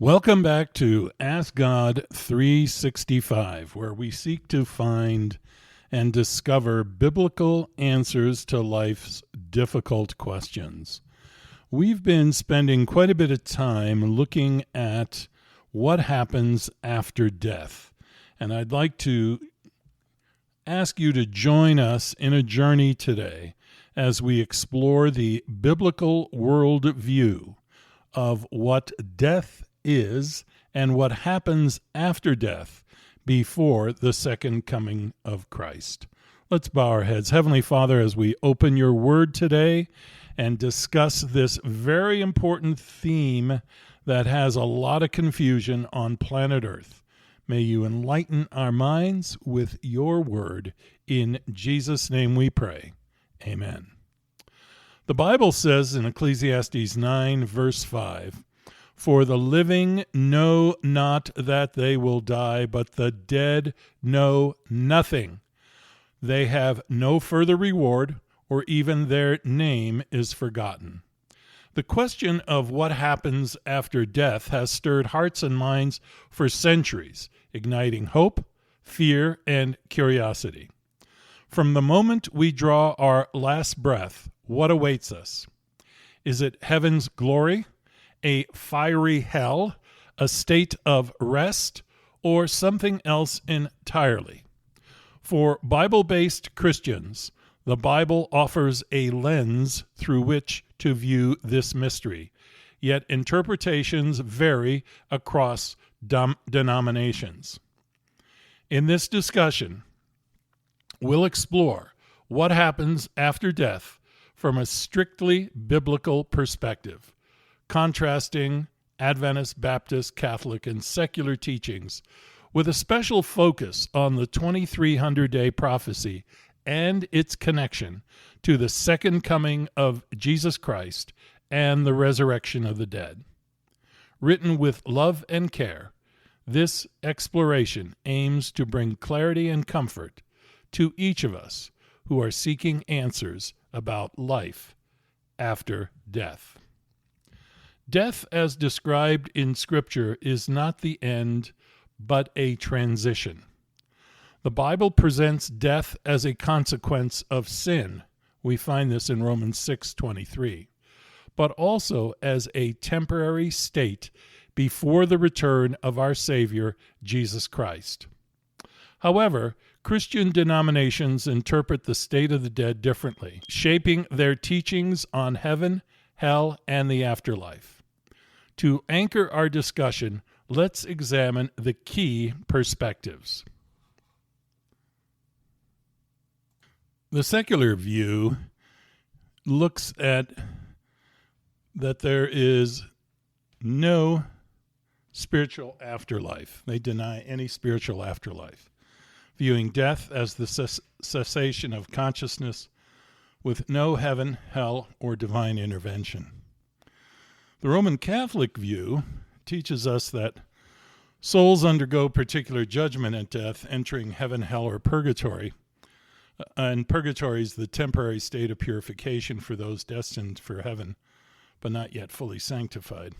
Welcome back to Ask God 365, where we seek to find and discover biblical answers to life's difficult questions. We've been spending quite a bit of time looking at what happens after death, and I'd like to ask you to join us in a journey today as we explore the biblical worldview of what death is and what happens after death before the second coming of Christ. Let's bow our heads. Heavenly Father, as we open your word today and discuss this very important theme that has a lot of confusion on planet Earth, may you enlighten our minds with your word. In Jesus' name we pray. Amen. The Bible says in Ecclesiastes 9, verse 5, "For the living know not that they will die, but the dead know nothing. They have no further reward, or even their name is forgotten." The question of what happens after death has stirred hearts and minds for centuries, igniting hope, fear, and curiosity. From the moment we draw our last breath, what awaits us? Is it heaven's glory, a fiery hell, a state of rest, or something else entirely? For Bible-based Christians, the Bible offers a lens through which to view this mystery, yet interpretations vary across denominations. In this discussion, we'll explore what happens after death from a strictly biblical perspective, contrasting Adventist, Baptist, Catholic, and secular teachings with a special focus on the 2300-day prophecy and its connection to the second coming of Jesus Christ and the resurrection of the dead. Written with love and care, this exploration aims to bring clarity and comfort to each of us who are seeking answers about life after death. Death, as described in Scripture, is not the end, but a transition. The Bible presents death as a consequence of sin. We find this in Romans 6:23, but also as a temporary state before the return of our Savior, Jesus Christ. However, Christian denominations interpret the state of the dead differently, shaping their teachings on heaven, hell, and the afterlife. To anchor our discussion, let's examine the key perspectives. The secular view looks at that there is no spiritual afterlife. They deny any spiritual afterlife, viewing death as the cessation of consciousness with no heaven, hell, or divine intervention. The Roman Catholic view teaches us that souls undergo particular judgment at death, entering heaven, hell, or purgatory. And purgatory is the temporary state of purification for those destined for heaven, but not yet fully sanctified.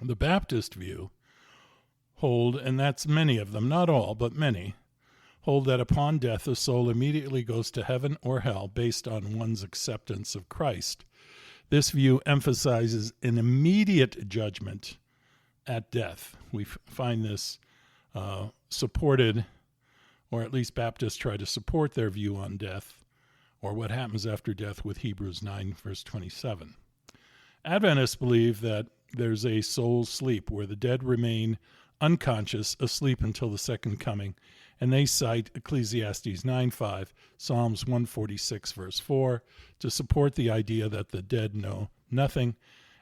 The Baptist view hold, and that's many of them, not all, but many, hold that upon death a soul immediately goes to heaven or hell based on one's acceptance of Christ. This view emphasizes an immediate judgment at death. We find this supported, or at least Baptists try to support their view on death, or what happens after death, with Hebrews 9, verse 27. Adventists believe that there's a soul sleep where the dead remain unconscious, asleep until the second coming, and they cite Ecclesiastes 9:5, Psalms 146, verse 4, to support the idea that the dead know nothing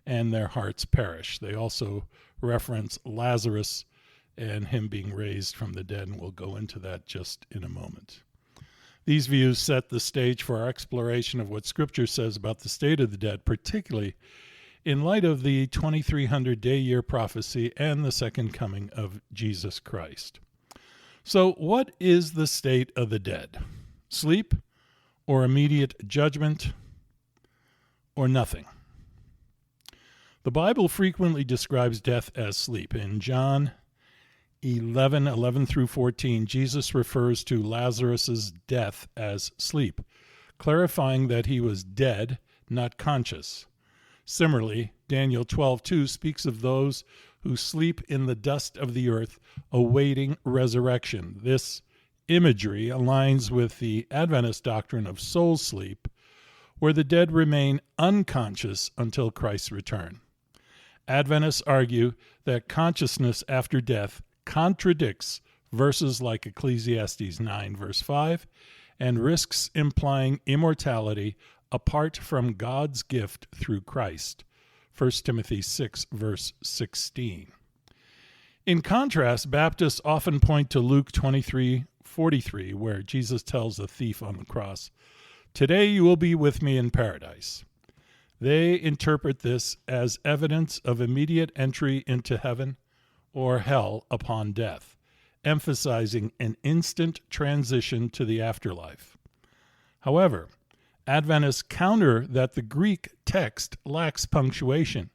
and their hearts perish. They also reference Lazarus and him being raised from the dead, and we'll go into that just in a moment. These views set the stage for our exploration of what Scripture says about the state of the dead, particularly in light of the 2300-day year prophecy and the second coming of Jesus Christ. So what is the state of the dead? Sleep, or immediate judgment, or nothing? The Bible frequently describes death as sleep. In John 11 through 14, Jesus refers to Lazarus' death as sleep, clarifying that he was dead, not conscious. Similarly, Daniel 12:2 speaks of those who sleep in the dust of the earth, awaiting resurrection. This imagery aligns with the Adventist doctrine of soul sleep, where the dead remain unconscious until Christ's return. Adventists argue that consciousness after death contradicts verses like Ecclesiastes 9, verse 5, and risks implying immortality apart from God's gift through Christ, 1 Timothy 6, verse 16. In contrast, Baptists often point to Luke 23:43, where Jesus tells the thief on the cross, "Today you will be with me in paradise." They interpret this as evidence of immediate entry into heaven or hell upon death, emphasizing an instant transition to the afterlife. However, Adventists counter that the Greek text lacks punctuation,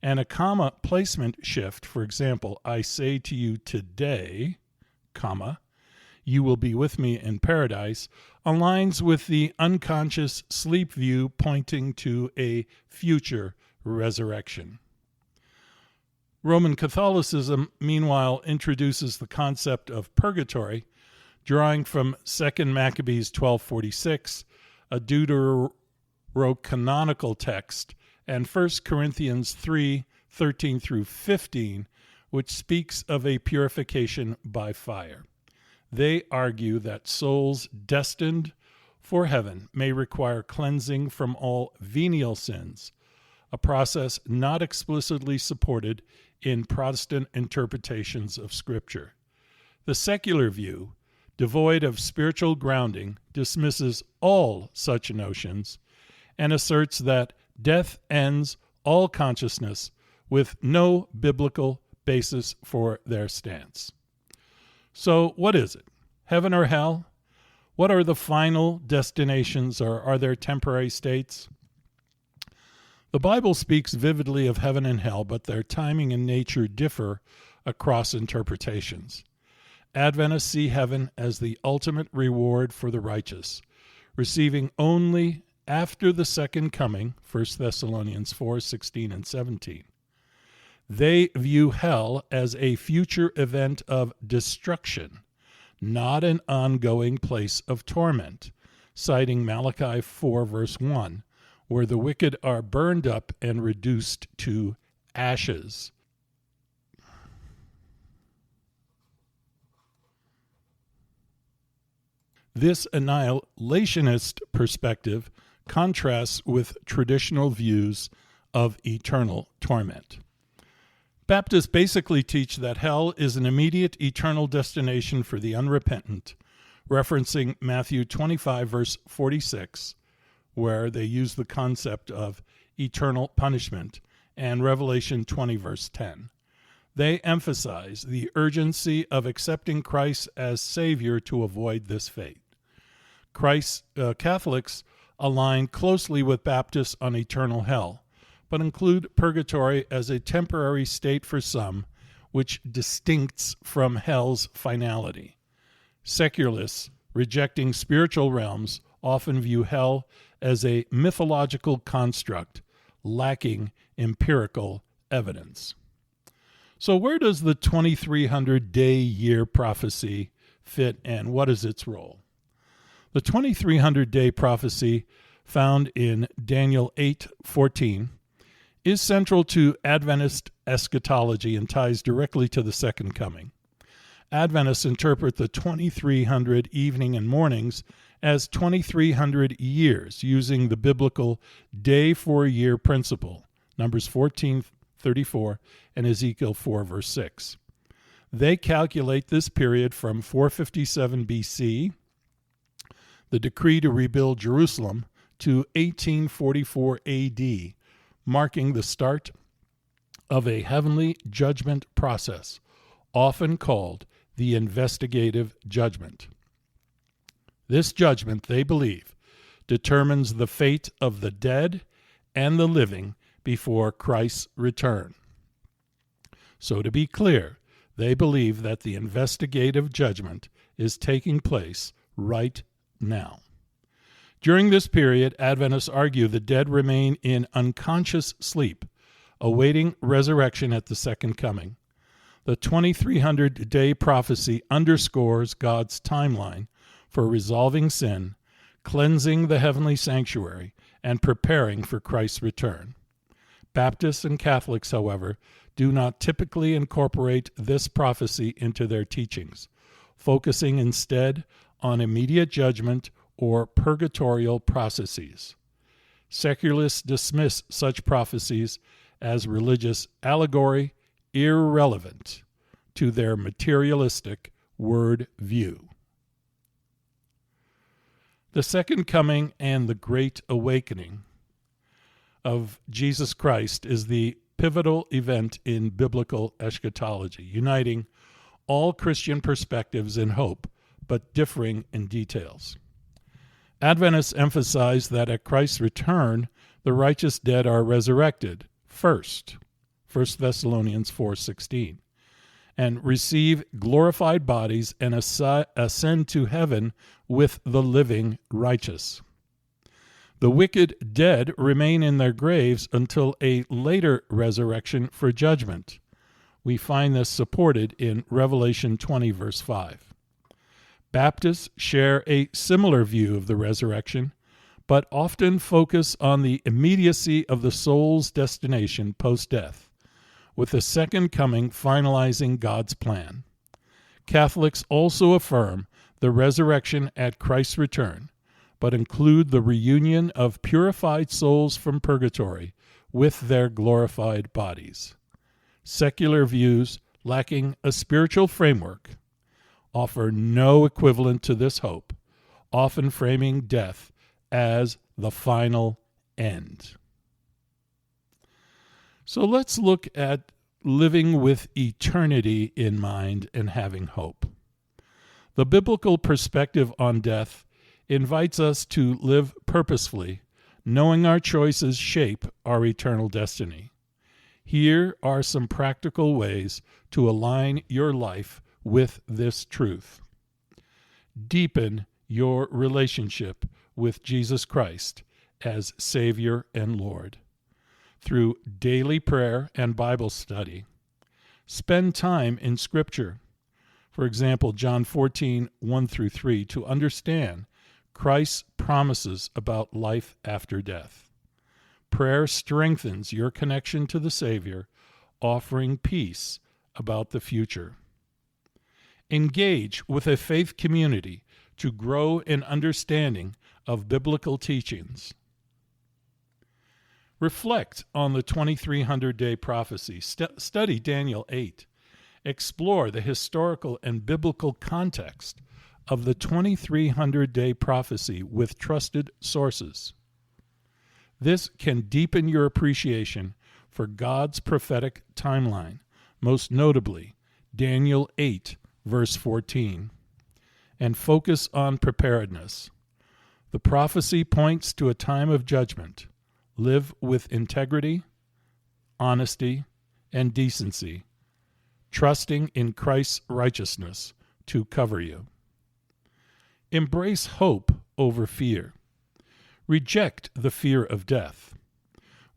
and a comma placement shift, for example, "I say to you today, comma, you will be with me in paradise," aligns with the unconscious sleep view pointing to a future resurrection. Roman Catholicism, meanwhile, introduces the concept of purgatory, drawing from 2 Maccabees 12:46, a deuterocanonical text, and 1 Corinthians 3:13 through 15, which speaks of a purification by fire. They argue that souls destined for heaven may require cleansing from all venial sins, a process not explicitly supported in Protestant interpretations of Scripture. The secular view, devoid of spiritual grounding, dismisses all such notions and asserts that death ends all consciousness, with no biblical basis for their stance. So what is it? Heaven or hell? What are the final destinations, or are there temporary states? The Bible speaks vividly of heaven and hell, but their timing and nature differ across interpretations. Adventists see heaven as the ultimate reward for the righteous, receiving only after the second coming, 1 Thessalonians 4:16 and 17. They view hell as a future event of destruction, not an ongoing place of torment, citing Malachi 4, verse 1, where the wicked are burned up and reduced to ashes. This annihilationist perspective contrasts with traditional views of eternal torment. Baptists basically teach that hell is an immediate eternal destination for the unrepentant, referencing Matthew 25, verse 46, where they use the concept of eternal punishment, and Revelation 20, verse 10. They emphasize the urgency of accepting Christ as Savior to avoid this fate. Catholics align closely with Baptists on eternal hell, but include purgatory as a temporary state for some, which distincts from hell's finality. Secularists, rejecting spiritual realms, often view hell as a mythological construct, lacking empirical evidence. So where does the 2300-day year prophecy fit, and what is its role? The 2300-day prophecy, found in Daniel 8:14, is central to Adventist eschatology and ties directly to the second coming. Adventists interpret the 2300 evening and mornings as 2300 years, using the biblical day-for-year principle, Numbers 14:34 and Ezekiel 4, verse 6. They calculate this period from 457 BC, the decree to rebuild Jerusalem, to 1844 AD, marking the start of a heavenly judgment process, often called the investigative judgment. This judgment, they believe, determines the fate of the dead and the living before Christ's return. So to be clear, they believe that the investigative judgment is taking place right now. During this period, Adventists argue the dead remain in unconscious sleep, awaiting resurrection at the second coming. The 2300-day prophecy underscores God's timeline for resolving sin, cleansing the heavenly sanctuary, and preparing for Christ's return. Baptists and Catholics, however, do not typically incorporate this prophecy into their teachings, focusing instead on immediate judgment or purgatorial processes. Secularists dismiss such prophecies as religious allegory, irrelevant to their materialistic worldview. The Second Coming and the Great Awakening of Jesus Christ is the pivotal event in biblical eschatology, uniting all Christian perspectives in hope, but differing in details. Adventists emphasize that at Christ's return, the righteous dead are resurrected first, 1 Thessalonians 4:16, and receive glorified bodies and ascend to heaven with the living righteous. The wicked dead remain in their graves until a later resurrection for judgment. We find this supported in Revelation 20, verse 5. Baptists share a similar view of the resurrection, but often focus on the immediacy of the soul's destination post-death, with the second coming finalizing God's plan. Catholics also affirm the resurrection at Christ's return, but include the reunion of purified souls from purgatory with their glorified bodies. Secular views, lacking a spiritual framework, offer no equivalent to this hope, often framing death as the final end. So let's look at living with eternity in mind and having hope. The biblical perspective on death invites us to live purposefully, knowing our choices shape our eternal destiny. Here are some practical ways to align your life with this truth. Deepen your relationship with Jesus Christ as Savior and Lord through daily prayer and Bible study. Spend time in Scripture. For example, John 14:1-3, to understand Christ's promises about life after death. Prayer strengthens your connection to the Savior, offering peace about the future. Engage with a faith community to grow in understanding of biblical teachings. Reflect on the 2300-day prophecy. Study Daniel 8. Explore the historical and biblical context of the 2300-day prophecy with trusted sources. This can deepen your appreciation for God's prophetic timeline, most notably Daniel 8, verse 14, and focus on preparedness. The prophecy points to a time of judgment. Live with integrity, honesty, and decency, trusting in Christ's righteousness to cover you. Embrace hope over fear. Reject the fear of death.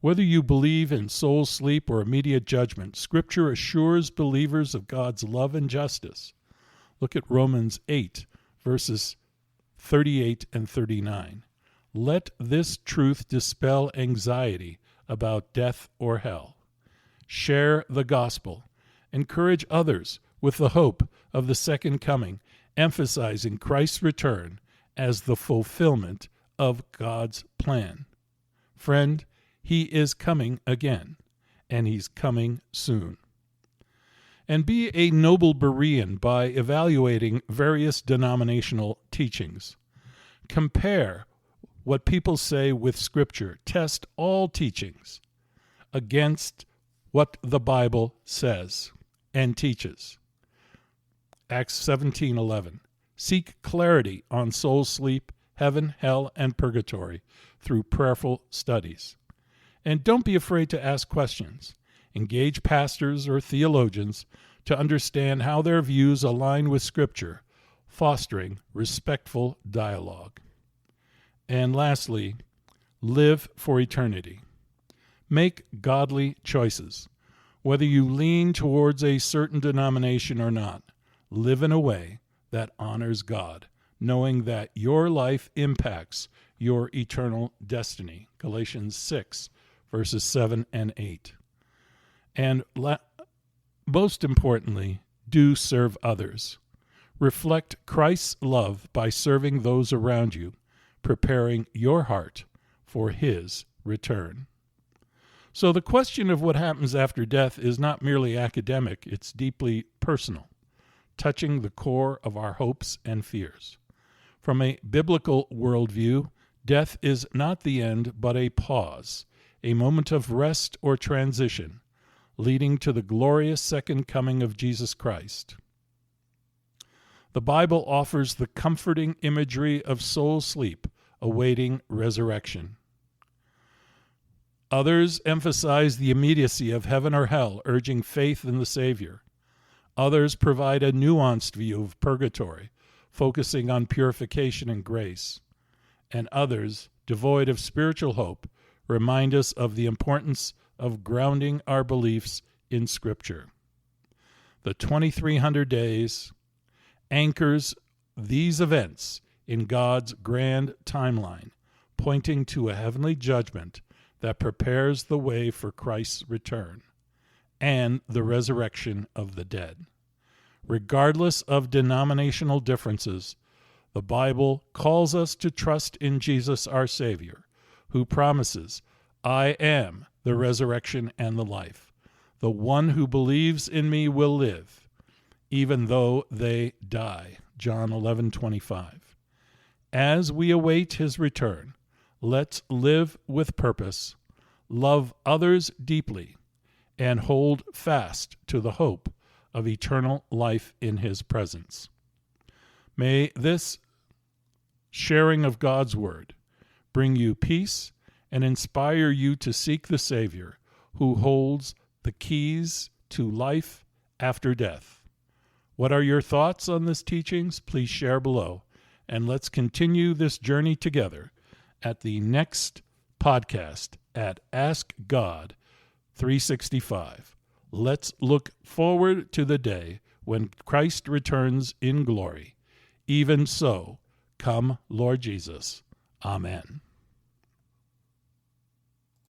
Whether you believe in soul sleep or immediate judgment, Scripture assures believers of God's love and justice. Look at Romans 8, verses 38 and 39. Let this truth dispel anxiety about death or hell. Share the gospel. Encourage others with the hope of the second coming, emphasizing Christ's return as the fulfillment of God's plan. Friend, He is coming again, and He's coming soon. And be a noble Berean by evaluating various denominational teachings. Compare what people say with Scripture. Test all teachings against what the Bible says and teaches. Acts 17:11. Seek clarity on soul sleep, heaven, hell, and purgatory through prayerful studies. And don't be afraid to ask questions. Engage pastors or theologians to understand how their views align with Scripture, fostering respectful dialogue. And lastly, live for eternity. Make godly choices. Whether you lean towards a certain denomination or not, live in a way that honors God, knowing that your life impacts your eternal destiny. Galatians 6, verses 7 and 8. And most importantly, do serve others. Reflect Christ's love by serving those around you, preparing your heart for his return. So the question of what happens after death is not merely academic, it's deeply personal, touching the core of our hopes and fears. From a biblical worldview, death is not the end, but a pause, a moment of rest or transition, leading to the glorious second coming of Jesus Christ. The Bible offers the comforting imagery of soul sleep, awaiting resurrection. Others emphasize the immediacy of heaven or hell, urging faith in the Savior. Others provide a nuanced view of purgatory, focusing on purification and grace. And others, devoid of spiritual hope, remind us of the importance of grounding our beliefs in Scripture. The 2300 days anchors these events in God's grand timeline, pointing to a heavenly judgment that prepares the way for Christ's return and the resurrection of the dead. Regardless of denominational differences, the Bible calls us to trust in Jesus our Savior, who promises, "I am the resurrection and the life. The one who believes in me will live, even though they die." John 11:25. As we await his return, let's live with purpose, love others deeply, and hold fast to the hope of eternal life in his presence. May this sharing of God's word bring you peace and inspire you to seek the Savior who holds the keys to life after death. What are your thoughts on this teachings? Please share below, and let's continue this journey together at the next podcast at Ask God 365. Let's look forward to the day when Christ returns in glory. Even so, come, Lord Jesus. Amen.